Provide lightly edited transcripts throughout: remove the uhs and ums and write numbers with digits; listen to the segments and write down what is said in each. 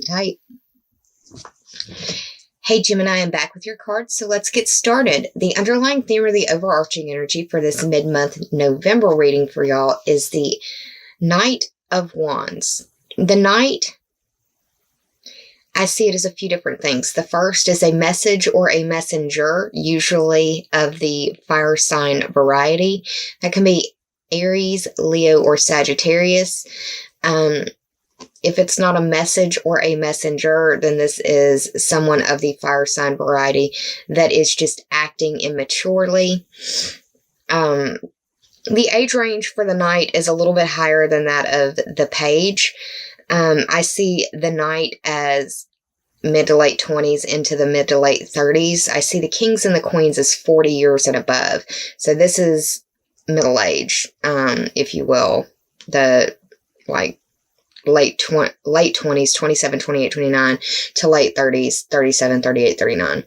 Tight. Hey Gemini, I'm back with your cards, so let's get started. The underlying theme or the overarching energy for this mid-month November reading for y'all is the Knight of Wands. The Knight, I see it as a few different things. The first is a message or a messenger, usually of the fire sign variety. That can be Aries, Leo, or Sagittarius. If it's not a message or a messenger, then this is someone of the fire sign variety that is just acting immaturely. The age range for the Knight is a little bit higher than that of the Page. I see the Knight as mid to late 20s into the mid to late 30s. I see the Kings and the Queens as 40 years and above. So this is middle age, if you will. The, late 20s, 27, 28, 29, to late 30s, 37, 38, 39.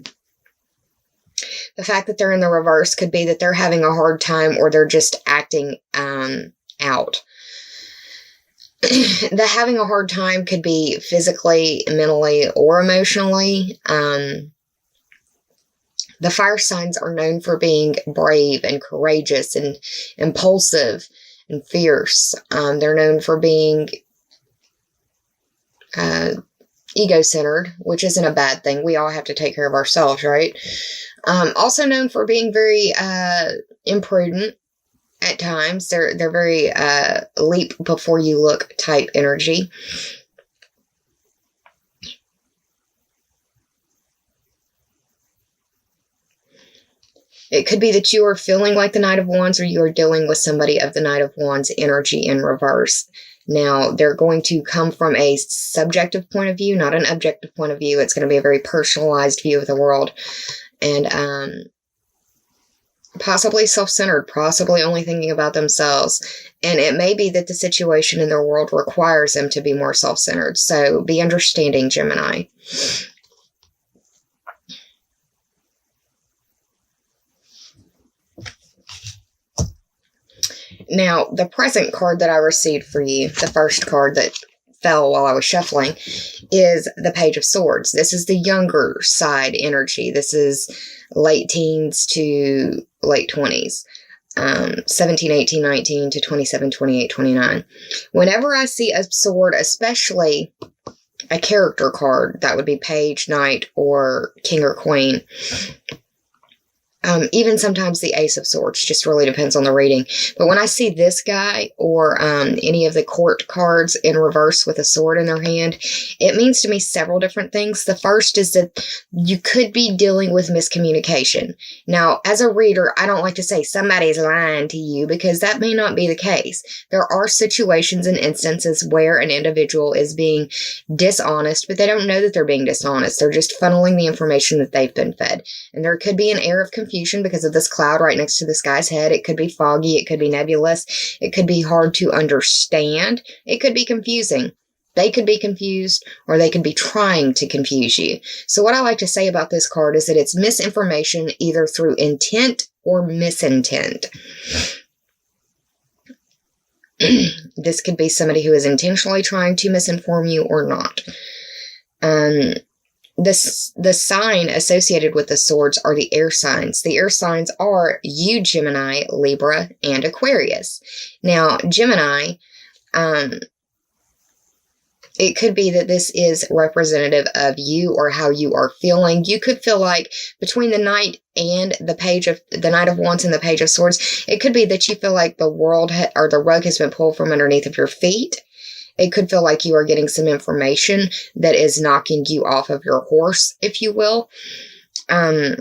The fact that they're in the reverse could be that they're having a hard time or they're just acting out. The having a hard time could be physically, mentally, or emotionally. The fire signs are known for being brave and courageous and impulsive and fierce. They're known for being ego-centered, which isn't a bad thing. We all have to take care of ourselves, right? Also known for being very imprudent at times. They're very leap before you look type energy. It could be that you are feeling like the Knight of Wands, or you are dealing with somebody of the Knight of Wands energy in reverse. Now, they're going to come from a subjective point of view, not an objective point of view. It's going to be a very personalized view of the world. And possibly self-centered, possibly only thinking about themselves. And it may be that the situation in their world requires them to be more self-centered. So be understanding, Gemini. Now, the present card that I received for you, the first card that fell while I was shuffling, is the Page of Swords. This is the younger side energy. This is late teens to late 20s. 17, 18, 19 to 27, 28, 29. Whenever I see a sword, especially a character card, that would be Page, Knight, or King or Queen, even sometimes the Ace of Swords, just really depends on the reading. But when I see this guy or any of the court cards in reverse with a sword in their hand, it means to me several different things. The first is that you could be dealing with miscommunication. Now, as a reader, I don't like to say somebody's lying to you, because that may not be the case. There are situations and instances where an individual is being dishonest, but they don't know that they're being dishonest. They're just funneling the information that they've been fed. And there could be an air of confusion because of this cloud right next to this guy's head. It could be foggy. It could be nebulous. It could be hard to understand. It could be confusing. They could be confused, or they could be trying to confuse you. So what I like to say about this card is that it's misinformation either through intent or misintent. This could be somebody who is intentionally trying to misinform you or not. The sign associated with the swords are the air signs. The air signs are you, Gemini, Libra, and Aquarius. Now, Gemini, it could be that this is representative of you or how you are feeling. You could feel like between the Knight and the Knight of Wands and the Page of Swords, it could be that you feel like the world or the rug has been pulled from underneath of your feet. It could feel like you are getting some information that is knocking you off of your horse, if you will. A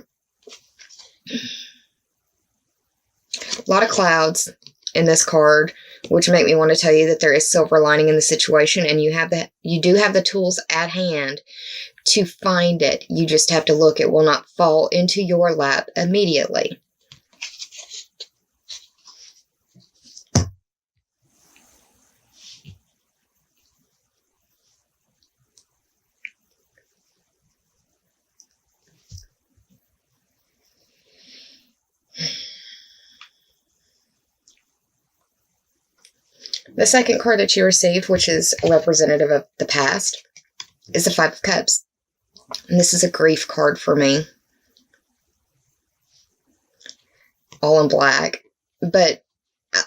lot of clouds in this card, which make me want to tell you that there is silver lining in the situation, and you do have the tools at hand to find it. You just have to look. It will not fall into your lap immediately. The second card that you received, which is representative of the past, is the Five of Cups. And this is a grief card for me. All in black. But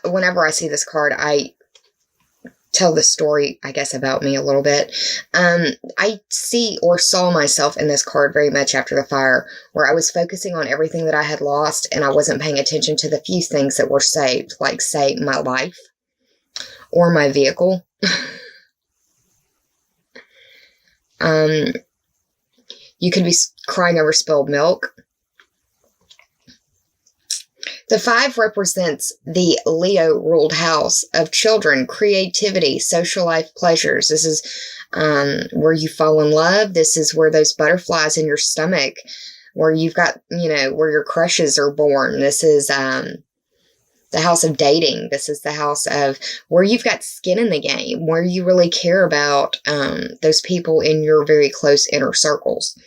whenever I see this card, I tell the story, I guess, about me a little bit. I see or saw myself in this card very much after the fire, where I was focusing on everything that I had lost and I wasn't paying attention to the few things that were saved, like, say, my life or my vehicle. You could be crying over spilled milk. The 5 represents the Leo-ruled house of children, creativity, social life pleasures. This is where you fall in love. This is where those butterflies in your stomach, where you've got, where your crushes are born. This is the house of dating. This is the house of where you've got skin in the game, where you really care about those people in your very close inner circles.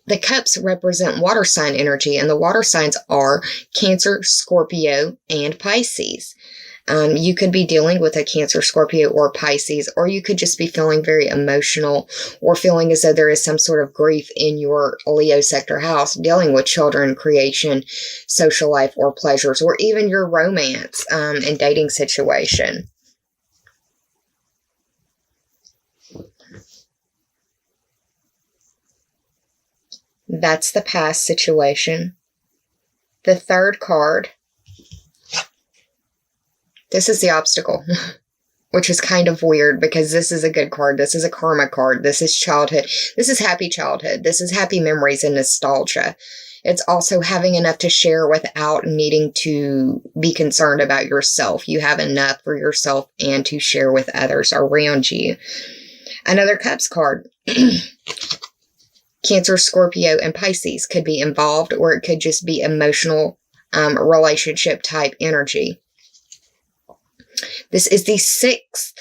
The cups represent water sign energy, and the water signs are Cancer, Scorpio, and Pisces. You could be dealing with a Cancer, Scorpio, or Pisces, or you could just be feeling very emotional or feeling as though there is some sort of grief in your Leo sector house, dealing with children, creation, social life, or pleasures, or even your romance and dating situation. That's the past situation. The third card, this is the obstacle, which is kind of weird because this is a good card. This is a karma card. This is childhood. This is happy childhood. This is happy memories and nostalgia. It's also having enough to share without needing to be concerned about yourself. You have enough for yourself and to share with others around you. Another Cups card. Cancer, Scorpio, and Pisces could be involved, or it could just be emotional relationship type energy. This is the 6th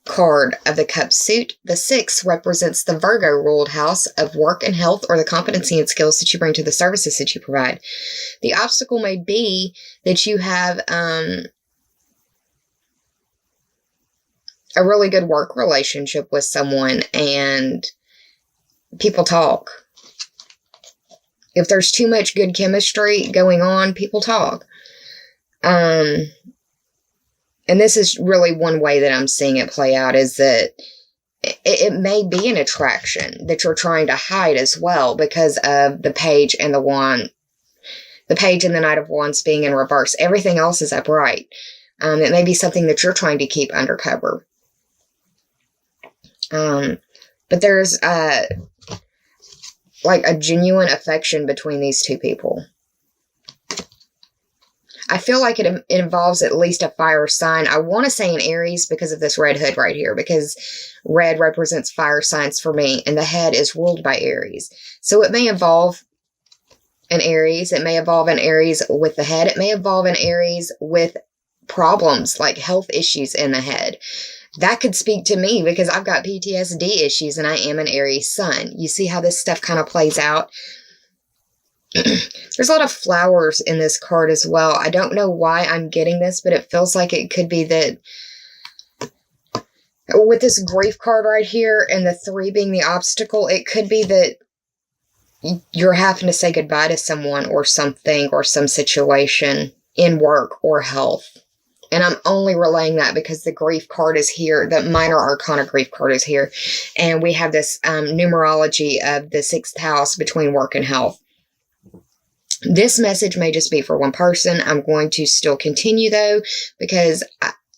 card of the Cup suit. The 6 represents the Virgo-ruled house of work and health, or the competency and skills that you bring to the services that you provide. The obstacle may be that you have a really good work relationship with someone and people talk. If there's too much good chemistry going on, people talk. And this is really one way that I'm seeing it play out, is that it may be an attraction that you're trying to hide as well because of the Page and the Wand. The Page and the Knight of Wands being in reverse. Everything else is upright. It may be something that you're trying to keep undercover. But there's like a genuine affection between these two people. I feel like it involves at least a fire sign. I want to say an Aries because of this red hood right here, because red represents fire signs for me, and the head is ruled by Aries. So it may involve an Aries. It may involve an Aries with the head. It may involve an Aries with problems like health issues in the head. That could speak to me because I've got PTSD issues and I am an Aries sun. You see how this stuff kind of plays out? There's a lot of flowers in this card as well. I don't know why I'm getting this, but it feels like it could be that with this grief card right here and the 3 being the obstacle, it could be that you're having to say goodbye to someone or something or some situation in work or health. And I'm only relaying that because the grief card is here. The minor arcana grief card is here. And we have this numerology of the 6th house between work and health. This message may just be for one person. I'm going to still continue, though, because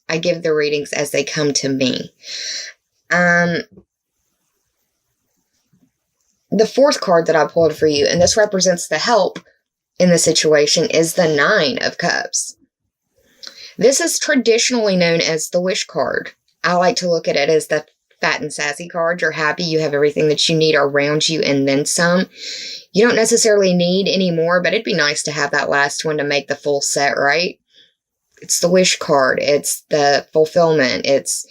I give the readings as they come to me. The 4th card that I pulled for you, and this represents the help in the situation, is the 9 of Cups. This is traditionally known as the wish card. I like to look at it as the fat and sassy card. You're happy, you have everything that you need around you and then some. You don't necessarily need any more, but it'd be nice to have that last one to make the full set, right? It's the wish card. It's the fulfillment. It's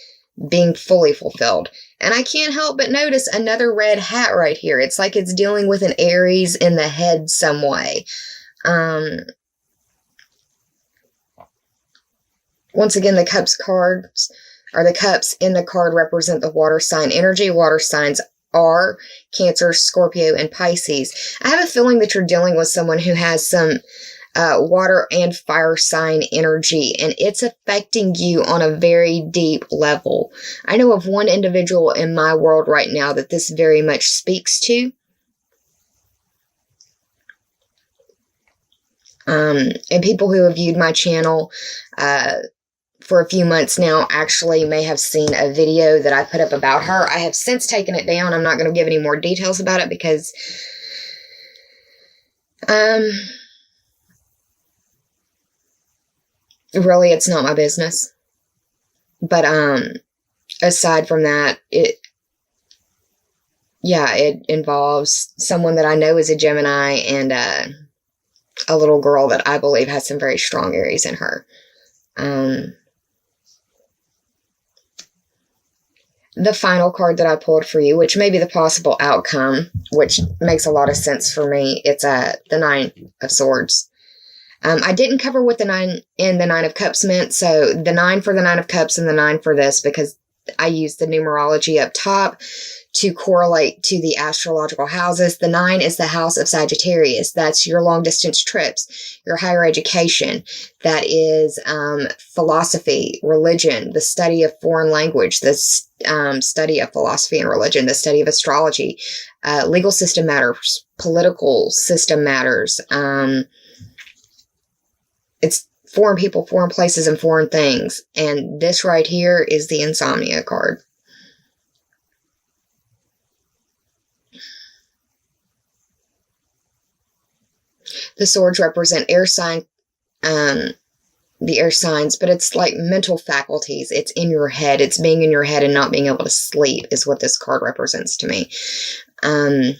being fully fulfilled. And I can't help but notice another red hat right here. It's like it's dealing with an Aries in the head some way. Once again, the Cups cards or the cups in the card represent the water sign energy. Water signs are Cancer, Scorpio, and Pisces. I have a feeling that you're dealing with someone who has some water and fire sign energy, and it's affecting you on a very deep level. I know of one individual in my world right now that this very much speaks to. And people who have viewed my channel for a few months now actually may have seen a video that I put up about her. I have since taken it down. I'm not going to give any more details about it because really it's not my business. But aside from that, it involves someone that I know is a Gemini and a little girl that I believe has some very strong Aries in her. The final card that I pulled for you, which may be the possible outcome, which makes a lot of sense for me, it's the Nine of Swords. I didn't cover what the 9 and the 9 of Cups meant, so the 9 for the 9 of Cups and the 9 for this, because I used the numerology up top to correlate to the astrological houses. The 9 is the house of Sagittarius. That's your long distance trips, your higher education. That is philosophy, religion, the study of foreign language, the study of philosophy and religion, the study of astrology, legal system matters, political system matters. It's foreign people, foreign places, and foreign things. And this right here is the Insomnia card. The swords represent air sign, the air signs, but it's like mental faculties. It's in your head. It's being in your head and not being able to sleep is what this card represents to me. And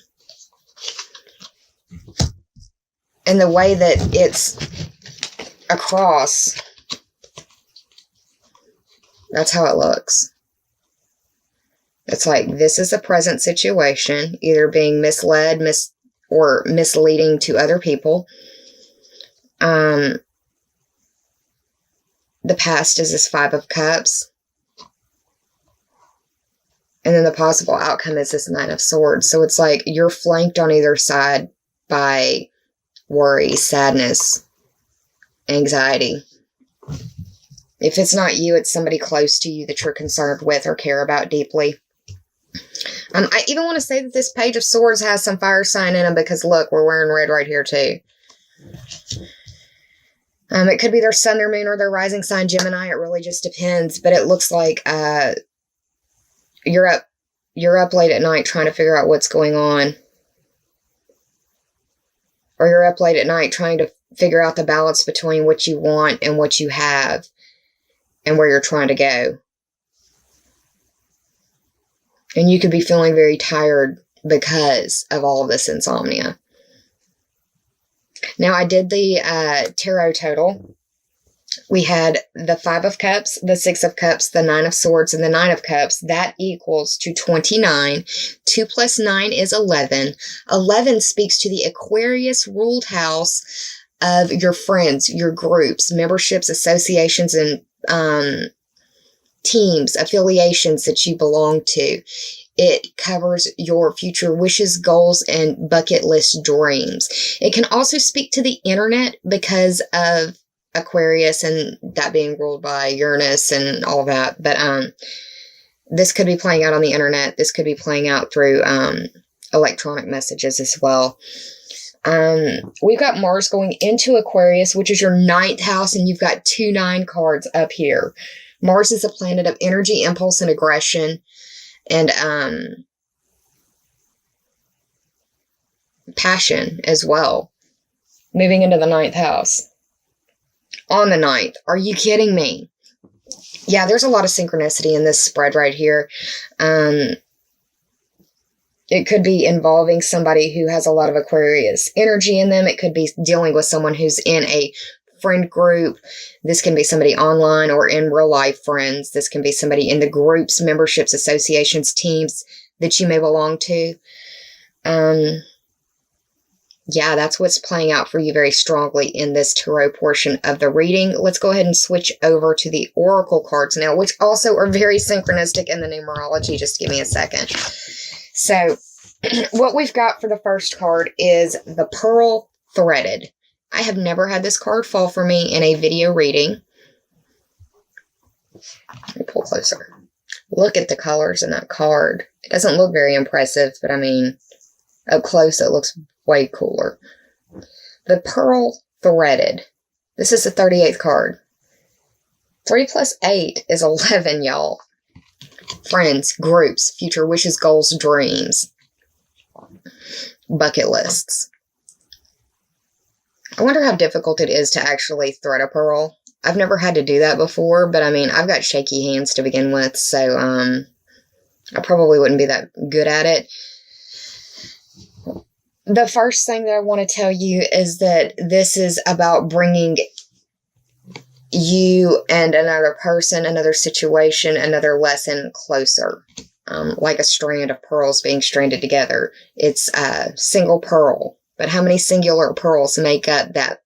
the way that it's across, that's how it looks. It's like this is a present situation, either being misled, or misleading to other people. The past is this 5 of Cups. And then the possible outcome is this 9 of Swords. So it's like you're flanked on either side by worry, sadness, anxiety. If it's not you, it's somebody close to you that you're concerned with or care about deeply. I even want to say that this Page of Swords has some fire sign in them because, look, we're wearing red right here, too. It could be their sun, their moon, or their rising sign, Gemini. It really just depends. But it looks like you're up late at night trying to figure out what's going on. Or you're up late at night trying to figure out the balance between what you want and what you have and where you're trying to go. And you could be feeling very tired because of all of this insomnia. Now, I did the tarot total. We had the 5 of Cups, the 6 of Cups, the 9 of Swords, and the 9 of Cups. That equals to 29. 2 plus 9 is 11. 11 speaks to the Aquarius ruled house of your friends, your groups, memberships, associations, and teams, affiliations that you belong to. It covers your future wishes, goals, and bucket list dreams. It can also speak to the internet because of Aquarius and that being ruled by Uranus and all of that. But this could be playing out on the internet. This could be playing out through electronic messages as well. We've got Mars going into Aquarius, which is your 9th house, and you've got 2 9 cards up here. Mars is a planet of energy, impulse, and aggression, and passion as well. Moving into the 9th house. On the 9th. Are you kidding me? Yeah, there's a lot of synchronicity in this spread right here. It could be involving somebody who has a lot of Aquarius energy in them. It could be dealing with someone who's in a friend group. This can be somebody online or in real life friends. This can be somebody in the groups, memberships, associations, teams that you may belong to. yeah, that's what's playing out for you very strongly in this tarot portion of the reading. Let's go ahead and switch over to the oracle cards now, which also are very synchronistic in the numerology. Just give me a second. So what we've got for the first card is the Pearl Threaded. I have never had this card fall for me in a video reading. Let me pull closer. Look at the colors in that card. It doesn't look very impressive, but I mean, up close it looks way cooler. The Pearl Threaded. This is the 38th card. 3 plus 8 is 11, y'all. Friends, groups, future wishes, goals, dreams. Bucket lists. I wonder how difficult it is to actually thread a pearl. I've never had to do that before, but I mean, I've got shaky hands to begin with, so I probably wouldn't be that good at it. The first thing that I want to tell you is that this is about bringing you and another person, another situation, another lesson closer. Like a strand of pearls being stranded together. It's a single pearl. But how many singular pearls make up that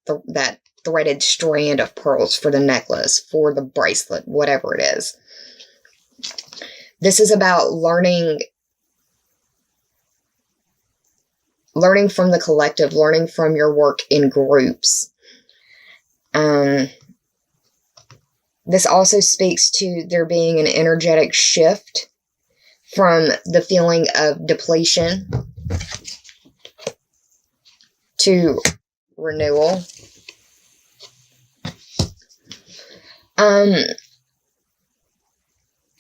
threaded strand of pearls for the necklace, for the bracelet, whatever it is? This is about learning from the collective, learning from your work in groups. This also speaks to there being an energetic shift from the feeling of depletion to renewal.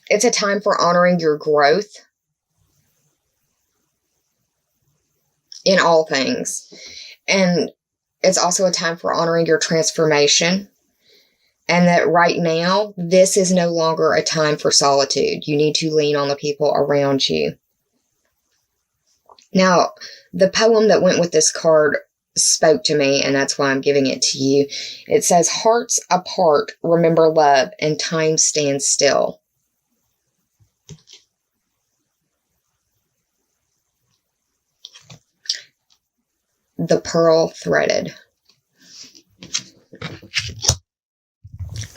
It's a time for honoring your growth in all things. And it's also a time for honoring your transformation. And that right now, this is no longer a time for solitude. You need to lean on the people around you. Now, the poem that went with this card spoke to me, and that's why I'm giving it to you. It says, "Hearts apart, remember love, and time stands still." The Pearl Threaded.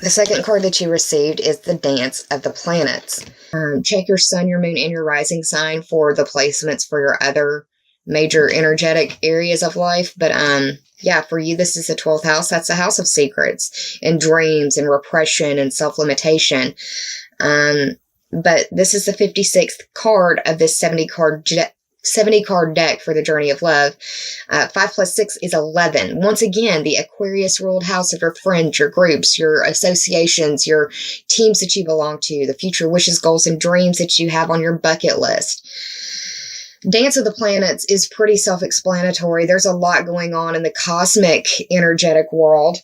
The second card that you received is the Dance of the Planets. Check your sun, your moon, and your rising sign for the placements for your other major energetic areas of life. But yeah, for you, this is the 12th house. That's the house of secrets and dreams and repression and self-limitation. But this is the 56th card of this 70 card deck for the Journey of Love. 5 plus 6 is 11. Once again, the Aquarius ruled house of your friends, your groups, your associations, your teams that you belong to, the future wishes, goals, and dreams that you have on your bucket list. Dance of the Planets is pretty self-explanatory. There's a lot going on in the cosmic energetic world.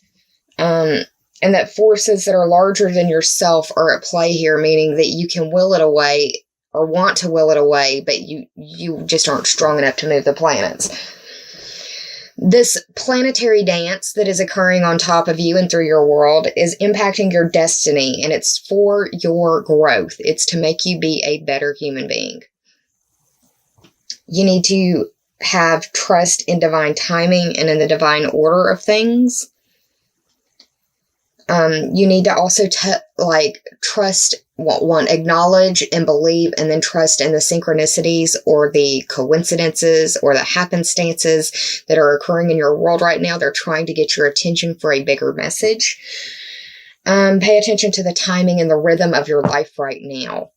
And that forces that are larger than yourself are at play here, meaning that you can will it away or want to will it away, but you just aren't strong enough to move the planets. This planetary dance that is occurring on top of you and through your world is impacting your destiny, and it's for your growth. It's to make you be a better human being. You need to have trust in divine timing and in the divine order of things. You need to also trust, acknowledge and believe, and then trust in the synchronicities or the coincidences or the happenstances that are occurring in your world right now. They're trying to get your attention for a bigger message. Pay attention to the timing and the rhythm of your life right now.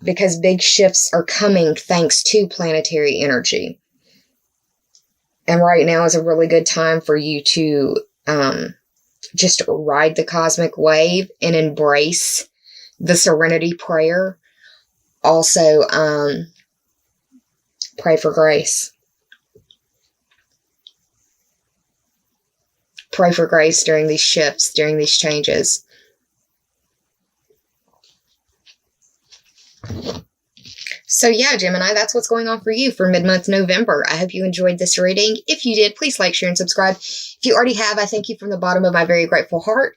Because big shifts are coming thanks to planetary energy. And right now is a really good time for you to just ride the cosmic wave and embrace the serenity prayer. Also, pray for grace. Pray for grace during these shifts, during these changes. So yeah, Gemini, that's what's going on for you for mid-month November. I hope you enjoyed this reading. If you did, please like, share, and subscribe. If you already have, I thank you from the bottom of my very grateful heart.